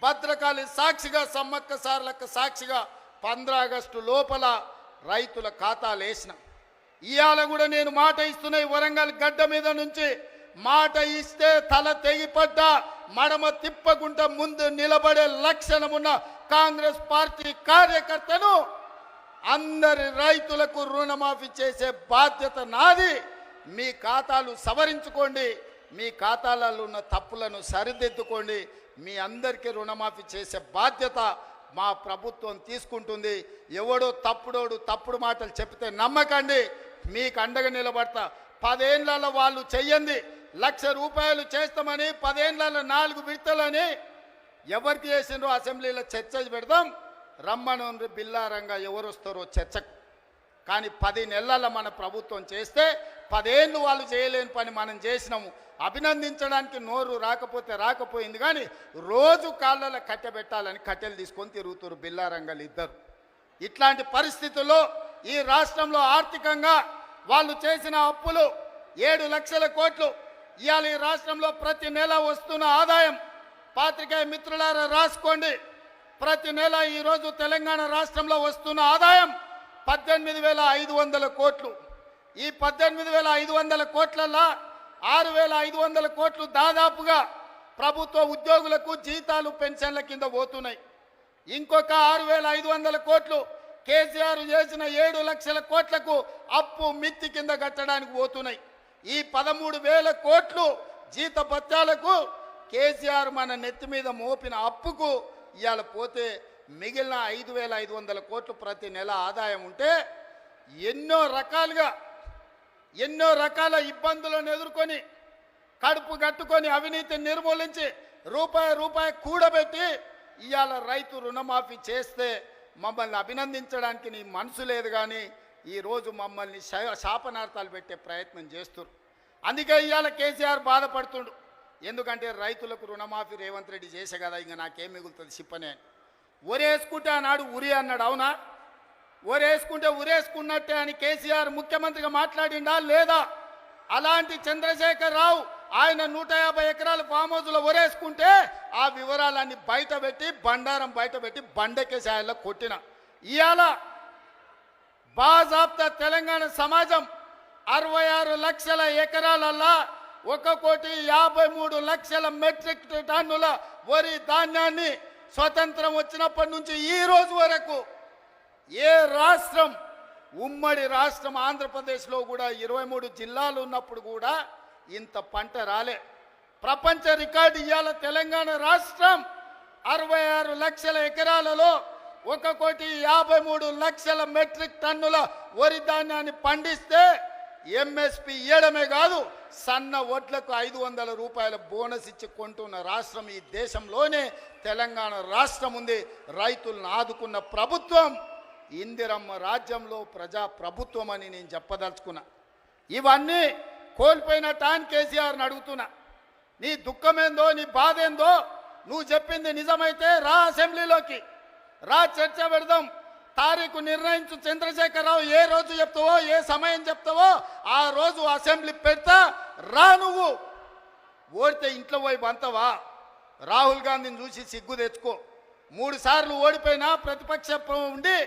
భద్రకాళి సాక్షిగా, సమ్మక్క సారలక్క సాక్షిగా 15 ఆగస్టు లోపల రైతుల ఖాతాలు వేసిన. ఇవాళ కూడా నేను మాట ఇస్తున్నా, ఈ వరంగల్ గడ్డ మీద నుంచి మాట ఇస్తే తల తెగిపడ్డా మడమ తిప్పకుండా ముందు నిలబడే లక్షణమున్న కాంగ్రెస్ పార్టీ కార్యకర్తను అందరి రైతులకు రుణమాఫీ చేసే బాధ్యత నాది. మీ ఖాతాలు సవరించుకోండి, మీ ఖాతాలలో ఉన్న తప్పులను సరిదిద్దుకోండి. మీ అందరికీ రుణమాఫీ చేసే బాధ్యత మా ప్రభుత్వం తీసుకుంటుంది. ఎవడో తప్పుడు మాటలు చెప్తే నమ్మకండి, మీకు అండగా నిలబడతా. 10 ఏళ్లలో వాళ్ళు చెయ్యండి, 1,00,000 రూపాయలు చేస్తామని 10 ఏళ్లలో 4 విడతలని ఎవరికి చేసిండ్రో అసెంబ్లీలో చర్చ పెడదాం. రమ్మను బిల్లారంగా ఎవరు వస్తారో చర్చకు. కానీ 10 నెలల మన ప్రభుత్వం చేస్తే 10 ఏళ్ళు వాళ్ళు చేయలేని పని మనం చేసినాము. అభినందించడానికి నోరు రాకపోయింది, కానీ రోజు కాళ్ళలో కట్టెబెట్టాలని కట్టెలు తీసుకొని తిరుగుతారు బిల్లారంగలు ఇద్దరు. ఇట్లాంటి పరిస్థితుల్లో ఈ రాష్ట్రంలో ఆర్థికంగా వాళ్ళు చేసిన అప్పులు 7 లక్షల కోట్లు. ఇవాళ ఈ రాష్ట్రంలో ప్రతి నెల వస్తున్న ఆదాయం, పాత్రికేయ మిత్రులారా రాసుకోండి, ప్రతి నెల ఈరోజు తెలంగాణ రాష్ట్రంలో వస్తున్న ఆదాయం 18,500 కోట్లు. ఈ 18,500 కోట్లలో 6,500 కోట్లు దాదాపుగా ప్రభుత్వ ఉద్యోగులకు జీతాలు పెన్షన్ల కింద పోతున్నాయి. ఇంకొక 6,500 కోట్లు కేసీఆర్ చేసిన 7 లక్షల కోట్లకు అప్పు మిత్తి కింద కట్టడానికి పోతున్నాయి. ఈ 13,000 కోట్లు జీతభత్యాలకు కేసీఆర్ మన నెత్తి మీద మోపిన అప్పుకు ఇవాళ పోతే మిగిలిన 5,500 కోట్లు ప్రతి నెల ఆదాయం ఉంటే ఎన్నో రకాల ఇబ్బందులను ఎదుర్కొని కడుపు కట్టుకొని అవినీతిని నిర్మూలించి రూపాయి కూడబెట్టి ఇవాళ రైతు రుణమాఫీ చేస్తే మమ్మల్ని అభినందించడానికి నీ మనసు లేదు, కానీ ఈరోజు మమ్మల్ని శాపనార్థాలు పెట్టే ప్రయత్నం చేస్తున్నారు. అందుకే ఇవాళ కేసీఆర్ బాధపడుతుండు. ఎందుకంటే రైతులకు రుణమాఫీ రేవంత్ రెడ్డి చేసే కదా, ఇంకా నాకేం మిగులుతుంది సిప్పనే. ఒరేసుకుంటే అన్నాడు ఉరి అన్నాడు, అవునా? ఒరేసుకుంటే ఉరేసుకున్నట్టే అని కేసీఆర్ ముఖ్యమంత్రిగా మాట్లాడిండా లేదా? అలాంటి చంద్రశేఖర్ రావు ఆయన 150 ఎకరాలు ఫామ్ హౌస్లో ఒరేసుకుంటే ఆ వివరాలన్నీ బయటపెట్టి బండారం బయటపెట్టి బండకేసాయల్లో కొట్టిన. ఇవాళ బాజాబ్తా తెలంగాణ సమాజం 66 లక్షల ఎకరాలల్లా 1,53,00,000 మెట్రిక్ టన్నుల వరి ధాన్యాన్ని స్వతంత్రం వచ్చినప్పటి నుంచి ఈ రోజు వరకు ఏ రాష్ట్రం, ఉమ్మడి రాష్ట్రం ఆంధ్రప్రదేశ్లో కూడా 23 జిల్లాలు ఉన్నప్పుడు కూడా ఇంత పంట రాలే. ప్రపంచ రికార్డు ఇవాళ తెలంగాణ రాష్ట్రం 66 లక్షల ఎకరాలలో 1,53,00,000 మెట్రిక్ టన్నుల వరి ధాన్యాన్ని పండిస్తే ఎంఎస్పి ఇవ్వడమే కాదు, సన్న వడ్లకు 500 రూపాయల బోనస్ ఇచ్చి కొంటున్న రాష్ట్రం ఈ దేశంలోనే తెలంగాణ రాష్ట్రం ఉంది. రైతులను ఆదుకున్న ప్రభుత్వం ఇందిరమ్మ రాజ్యంలో ప్రజా ప్రభుత్వం అని నేను చెప్పదలుచుకున్నా. ఇవన్నీ కోల్పోయిన టాన్ కేసీఆర్ని అడుగుతున్నా, నీ దుఃఖమేందో నీ బాధ ఏందో నువ్వు చెప్పింది నిజమైతే రా, అసెంబ్లీలోకి రా, చర్చ పెడదాం, తారీఖు నిర్ణయించు. చంద్రశేఖరరావు ఏ రోజు చెప్తావో ఏ సమయం చెప్తావో ఆ రోజు అసెంబ్లీ పెడతా, రా. నువ్వు ఓడితే ఇంట్లో పోయి బంతవా? రాహుల్ గాంధీని చూసి సిగ్గు తెచ్చుకో. 3 సార్లు ఓడిపోయినా ప్రతిపక్షం ఉండి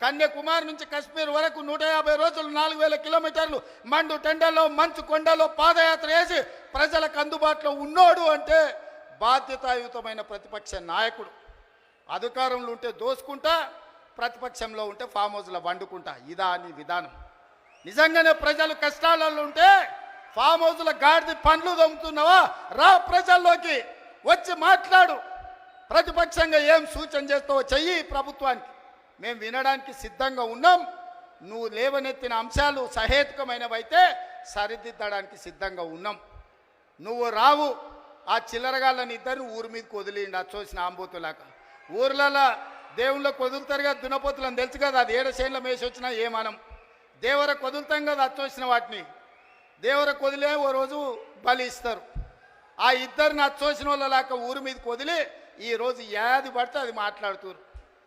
కన్యాకుమారి నుంచి కశ్మీర్ వరకు 150 రోజులు 4,000 కిలోమీటర్లు మండు టెండల్లో మంచు కొండలో పాదయాత్ర చేసి ప్రజలకు అందుబాటులో ఉన్నోడు అంటే బాధ్యతాయుతమైన ప్రతిపక్ష నాయకుడు. అధికారంలో ఉంటే దోసుకుంటా, ప్రతిపక్షంలో ఉంటే ఫామ్ హౌస్లో వండుకుంటా. ఇదా నీ విధానం? నిజంగానే ప్రజలు కష్టాలలో ఉంటే ఫామ్ హౌస్లో గాడిద పండ్లు దొంగతున్నావా? రా, ప్రజల్లోకి వచ్చి మాట్లాడు. ప్రతిపక్షంగా ఏం సూచన చేస్తావో చెయ్యి ప్రభుత్వానికి. మేము వినడానికి సిద్ధంగా ఉన్నాం. నువ్వు లేవనెత్తిన అంశాలు సహేతుకమైనవైతే సరిదిద్దడానికి సిద్ధంగా ఉన్నాం. నువ్వు రావు. ఆ చిల్లరగాళ్ళని ఇద్దరు ఊరి మీదకి వదిలిండి, అచ్చోసిన ఆంబోతులాక. ఊర్లలో దేవుళ్ళకి వదులుతారుగా దున్నపోతులని తెలుసు కదా, అది 7 చేనుల మేసి వచ్చినా ఏమనం. దేవరకు వదులుతాం కదా అచ్చోసిన వాటిని, దేవరకు వదిలే ఓ రోజు బలి ఇస్తారు. ఆ ఇద్దరిని అచ్చోసిన వాళ్ళలాక ఊరి మీదకి వదిలి ఈరోజు ఏది పడితే అది మాట్లాడుతున్నారు.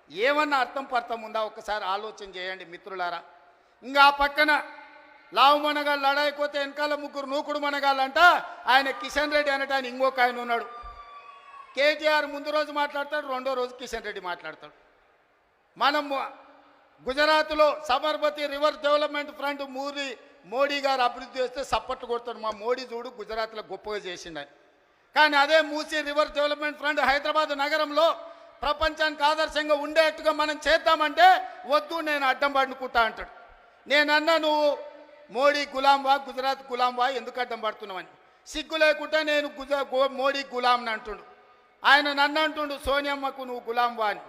ఏమన్నా అర్థం పర్థం ఉందా? ఒక్కసారి ఆలోచన చేయండి మిత్రులారా. ఇంకా ఆ పక్కన లావు మనగాళ్ళు లడాయిపోతే వెనకాల 3 నూకుడు మనగాళ్ళంట. ఆయన కిషన్ రెడ్డి అనట, ఆయన ఇంకొక ఆయన ఉన్నాడు. కేటీఆర్ ముందు రోజు మాట్లాడతాడు, రెండో రోజు కిషన్ రెడ్డి మాట్లాడతాడు. మనం గుజరాత్లో Sabarmati river development front Modi గారు అభివృద్ధి చేస్తే సపోర్ట్ కొడతాడు. మా మోడీ చూడు గుజరాత్లో గొప్పగా చేసిండని. కానీ అదే Musi river development front Hyderabad నగరంలో ప్రపంచానికి ఆదర్శంగా ఉండేట్టుగా మనం చేద్దామంటే వద్దు, నేను అడ్డం పడుకుంటా అంటాడు. నేనన్నా నువ్వు మోడీ గులాంవా, గుజరాత్ గులాంవా, ఎందుకు అడ్డం పడుతున్నావని. సిగ్గు లేకుండా నేను మోడీ గులాంని అంటుండు. ఆయన నన్ను అంటుండు సోనియమ్మకు నువ్వు గులాంవా అని.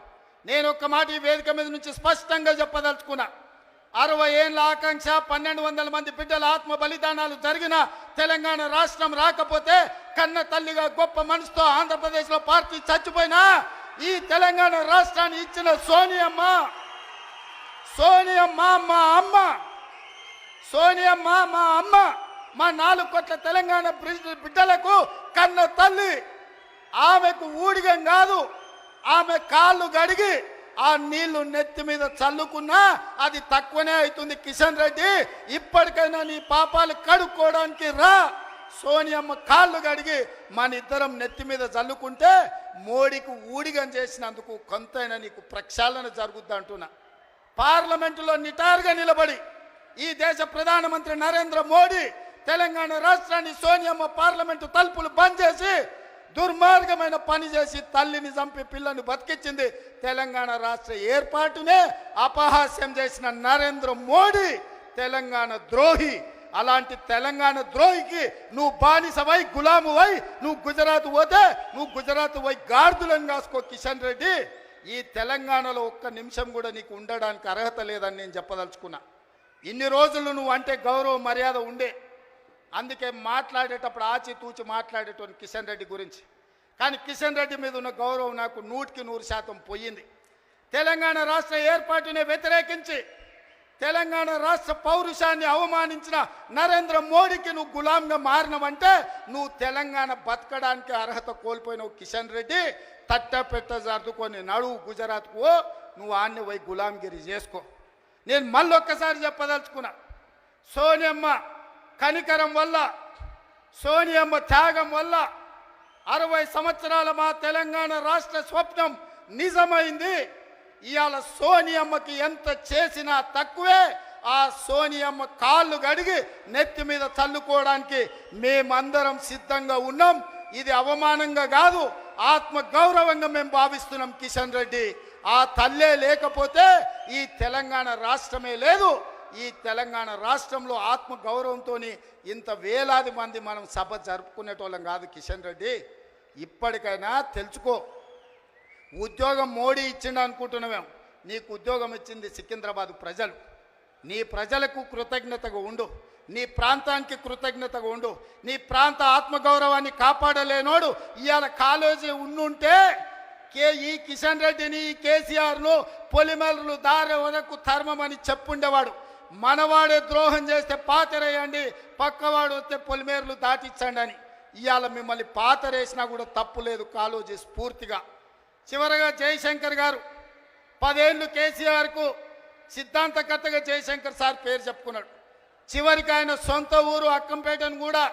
నేను ఒక్క మాట ఈ వేదిక మీద నుంచి స్పష్టంగా చెప్పదలుచుకున్నా. 60 ఏళ్ళ ఆకాంక్ష, 1200 మంది బిడ్డల ఆత్మ బలిదానాలు జరిగిన తెలంగాణ రాష్ట్రం రాకపోతే కన్న తల్లిగా గొప్ప మనసుతో ఆంధ్రప్రదేశ్లో పార్టీ చచ్చిపోయినా ఈ తెలంగాణ రాష్ట్రాన్ని ఇచ్చిన సోనియమ్మ మా అమ్మ, సోనియమ్మ మా అమ్మ, మా 4 కోట్ల తెలంగాణ బిడ్డలకు కన్న తల్లి. ఆమెకు ఊడిగం కాదు, ఆమె కాళ్ళు గడిగి ఆ నీళ్లు నెత్తి మీద చల్లుకున్నా అది తక్కువనే అవుతుంది. కిషన్ రెడ్డి, ఇప్పటికైనా నీ పాపాలు కడుక్కోవడానికి రా. సోనియమ్మ కాళ్ళు గడిగి మన ఇద్దరం నెత్తి మీద చల్లుకుంటే మోడీకి ఊడిగం చేసినందుకు కొంతైనా నీకు ప్రక్షాళన జరుగుద్ది అంటున్నా. పార్లమెంటులో నిటారుగా నిలబడి ఈ దేశ ప్రధానమంత్రి నరేంద్ర మోడీ తెలంగాణ రాష్ట్రాన్ని సోనియమ్మ పార్లమెంటు తలుపులు బంద్ చేసి దుర్మార్గమైన పని చేసి తల్లిని చంపి పిల్లని బతికించింది. తెలంగాణ రాష్ట్ర ఏర్పాటునే అపహాస్యం చేసిన నరేంద్ర మోడీ తెలంగాణ ద్రోహి. అలాంటి తెలంగాణ ద్రోహికి నువ్వు బానిసవై గులామువై నువ్వు గుజరాత్ పోతే నువ్వు గుజరాత్ పోయి గార్దులను కాసుకో కిషన్ రెడ్డి. ఈ తెలంగాణలో ఒక్క నిమిషం కూడా నీకు ఉండడానికి అర్హత లేదని నేను చెప్పదలుచుకున్నా. ఇన్ని రోజులు నువ్వు అంటే గౌరవ మర్యాద ఉండే, అందుకే మాట్లాడేటప్పుడు ఆచితూచి మాట్లాడేటోని కిషన్ రెడ్డి గురించి. కానీ కిషన్ రెడ్డి మీద ఉన్న గౌరవం నాకు 100% పోయింది. తెలంగాణ రాష్ట్ర ఏర్పాటుని వ్యతిరేకించి తెలంగాణ రాష్ట్ర పౌరుషాన్ని అవమానించిన నరేంద్ర మోడీకి నువ్వు గులాంగా మారినవంటే నువ్వు తెలంగాణ బతకడానికి అర్హత కోల్పోయినవు కిషన్ రెడ్డి. తట్టపెట్ట సర్దుకొని నడువు గుజరాత్కు, నువ్వు ఆన్ని పోయి గులాంగిరి చేసుకో. నేను మళ్ళొక్కసారి చెప్పదలుచుకున్నా, సోనియమ్మ కనికరం వల్ల, సోనియమ్మ త్యాగం వల్ల 60 సంవత్సరాల మా తెలంగాణ రాష్ట్ర స్వప్నం నిజమైంది. ఇవాళ సోనియమ్మకి ఎంత చేసినా తక్కువే. ఆ సోనియమ్మ కాళ్ళు గడిగి నెత్తి మీద చల్లుకోవడానికి మేమందరం సిద్ధంగా ఉన్నాం. ఇది అవమానంగా కాదు, ఆత్మ గౌరవంగా మేము భావిస్తున్నాం కిషన్ రెడ్డి. ఆ తల్లే లేకపోతే ఈ తెలంగాణ రాష్ట్రమే లేదు. ఈ తెలంగాణ రాష్ట్రంలో ఆత్మ గౌరవంతో ఇంత వేలాది మంది మనం సభ జరుపుకునేటోళ్ళం కాదు కిషన్ రెడ్డి. ఇప్పటికైనా తెలుసుకో, ఉద్యోగం మోడీ ఇచ్చిండు అనుకుంటున్నామేం, నీకు ఉద్యోగం ఇచ్చింది సికింద్రాబాద్ ప్రజలు. నీ ప్రజలకు కృతజ్ఞతగా ఉండు, నీ ప్రాంతానికి కృతజ్ఞతగా ఉండు. నీ ప్రాంత ఆత్మగౌరవాన్ని కాపాడలేనోడు ఇవాళ కాలేజీ ఉండుంటే ఈ కిషన్ రెడ్డిని ఈ కేసీఆర్ను పొలిమేరలు దారి వరకు ధర్మమని చెప్పుండేవాడు. మనవాడే ద్రోహం చేస్తే పాతరేయండి, పక్కవాడు వస్తే పొలిమేరలు దాటించండి అని. ఇవాళ మిమ్మల్ని పాతరేసినా కూడా తప్పు లేదు కాలేజీ స్ఫూర్తిగా. చివరగా జయశంకర్ గారు 10 ఏళ్ళు కేసీఆర్కు సిద్ధాంతకర్తగా జయశంకర్ సార్ పేరు చెప్పుకున్నాడు. చివరికి ఆయన సొంత ఊరు అక్కంపేటను కూడా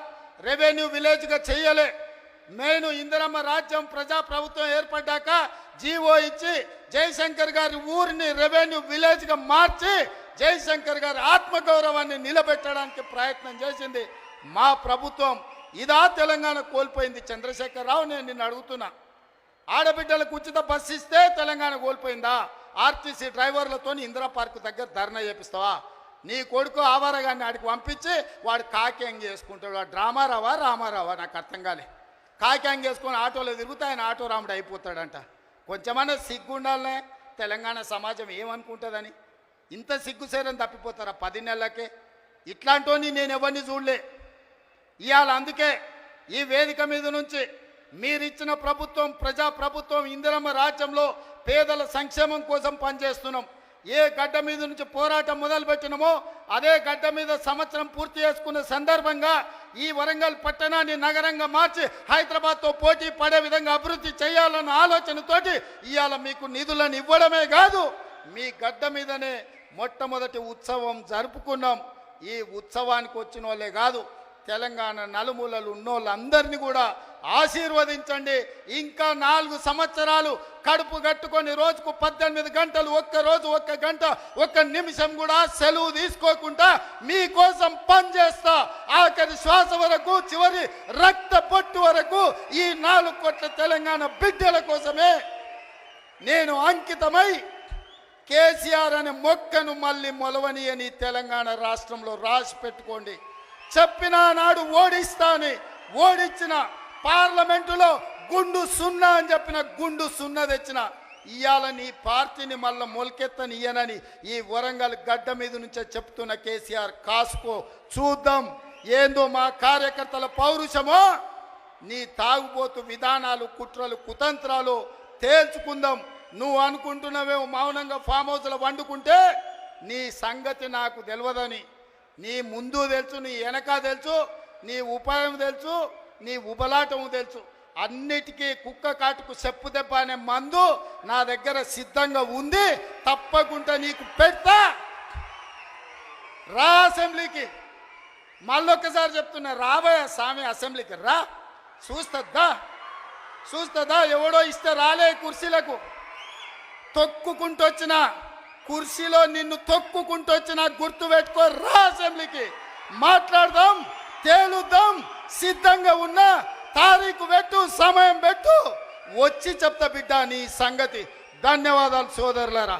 రెవెన్యూ విలేజ్గా చెయ్యలే. నేను ఇందిరమ్మ రాజ్యం ప్రజాప్రభుత్వం ఏర్పడ్డాక జీవో ఇచ్చి జయశంకర్ గారి ఊరిని రెవెన్యూ విలేజ్గా మార్చి జయశంకర్ గారి ఆత్మగౌరవాన్ని నిలబెట్టడానికి ప్రయత్నం చేసింది మా ప్రభుత్వం. ఇదా తెలంగాణ కోల్పోయింది? చంద్రశేఖరరావు, నేను నిన్ను అడుగుతున్నా, ఆడబిడ్డలకు ఉచిత బస్సు ఇస్తే తెలంగాణ కోల్పోయిందా? ఆర్టీసీ డ్రైవర్లతో ఇందిరా పార్క్ దగ్గర ధర్నా చేపిస్తావా? నీ కొడుకు ఆవారగాన్ని ఆడికి పంపించి వాడు కాక్యాంగ్ చేసుకుంటాడు. వాడు రామారావా నాకు అర్థం కాలే. కాక్యాంగ్ చేసుకొని ఆటోలో తిరుగుతా ఆయన ఆటో రాముడు అయిపోతాడంట. కొంచెమన్నా సిగ్గు ఉండాలనే తెలంగాణ సమాజం ఏమనుకుంటుందని. ఇంత సిగ్గుసేరని తప్పిపోతారా 10 నెలలకే? ఇట్లాంటి నేను ఎవరిని చూడలే. ఇవాళ అందుకే ఈ వేదిక మీద నుంచి మీరిచ్చిన ప్రభుత్వం ప్రజాప్రభుత్వం ఇందిరమ్మ రాజ్యంలో పేదల సంక్షేమం కోసం పనిచేస్తున్నాం. ఏ గడ్డ మీద నుంచి పోరాటం మొదలుపెట్టినామో అదే గడ్డ మీద సంవత్సరం పూర్తి చేసుకున్న సందర్భంగా ఈ వరంగల్ పట్టణాన్ని నగరంగా మార్చి హైదరాబాద్తో పోటీ పడే విధంగా అభివృద్ధి చేయాలన్న ఆలోచనతోటి ఇవాళ మీకు నిధులను ఇవ్వడమే కాదు, మీ గడ్డ మీదనే మొట్టమొదటి ఉత్సవం జరుపుకున్నాం. ఈ ఉత్సవానికి వచ్చిన వాళ్ళే కాదు, తెలంగాణ నలుమూలలు ఉన్నోళ్ళందరినీ కూడా ఆశీర్వదించండి. ఇంకా 4 సంవత్సరాలు కడుపు కట్టుకొని రోజుకు 18 గంటలు, ఒక్క గంట, ఒక్క నిమిషం కూడా సెలవు తీసుకోకుండా మీకోసం పనిచేస్తా. ఆఖరి శ్వాస వరకు, చివరి రక్త పొట్టు వరకు ఈ 4 కోట్ల తెలంగాణ బిడ్డల కోసమే నేను అంకితమై కేసీఆర్ అనే మొక్కను మళ్ళీ మొలవని అని తెలంగాణ రాష్ట్రంలో రాసి పెట్టుకోండి. చెప్పిన నాడు ఓడిస్తాని, ఓడించిన పార్లమెంటులో గుండు 0 అని చెప్పిన గుండు 0 తెచ్చిన. ఇవాళ నీ పార్టీని మళ్ళీ మొలకెత్తని ఇయ్యనని ఈ వరంగల్ గడ్డ మీద నుంచే చెప్తున్న కేసీఆర్, కాసుకో, చూద్దాం ఏందో మా కార్యకర్తల పౌరుషమో, నీ తాగుబోతు విధానాలు, కుట్రలు, కుతంత్రాలు తేల్చుకుందాం. నువ్వు అనుకుంటున్నావేమో మౌనంగా ఫామ్ హౌస్లో వండుకుంటే నీ సంగతి నాకు తెలియదని. నీ ముందు తెలుసు, నీ వెనక తెలుసు, నీ ఉపాయం తెలుసు, నీ ఉబలాటము తెలుసు. అన్నిటికీ కుక్క కాటుకు చెప్పు దెబ్బ అనే మందు నా దగ్గర సిద్ధంగా ఉంది. తప్పకుండా నీకు పెడతా. రా అసెంబ్లీకి. మళ్ళొక్కసారి చెప్తున్నా, రాబోయే స్వామి అసెంబ్లీకి రా. చూస్తుందా ఎవడో ఇస్తే రాలే కుర్చీలకు. తొక్కుకుంటూ వచ్చిన కుర్చీలో నిన్ను తొక్కుకుంటూ వచ్చిన గుర్తు పెట్టుకో. రా అసెంబ్లీకి, మాట్లాడదాం, తేలుద్దాం. సిద్ధంగా ఉన్నా తారీఖు పెట్టు, సమయం పెట్టు, వచ్చి చెప్తా బిడ్డ నీ సంగతి. ధన్యవాదాలు సోదరులారా.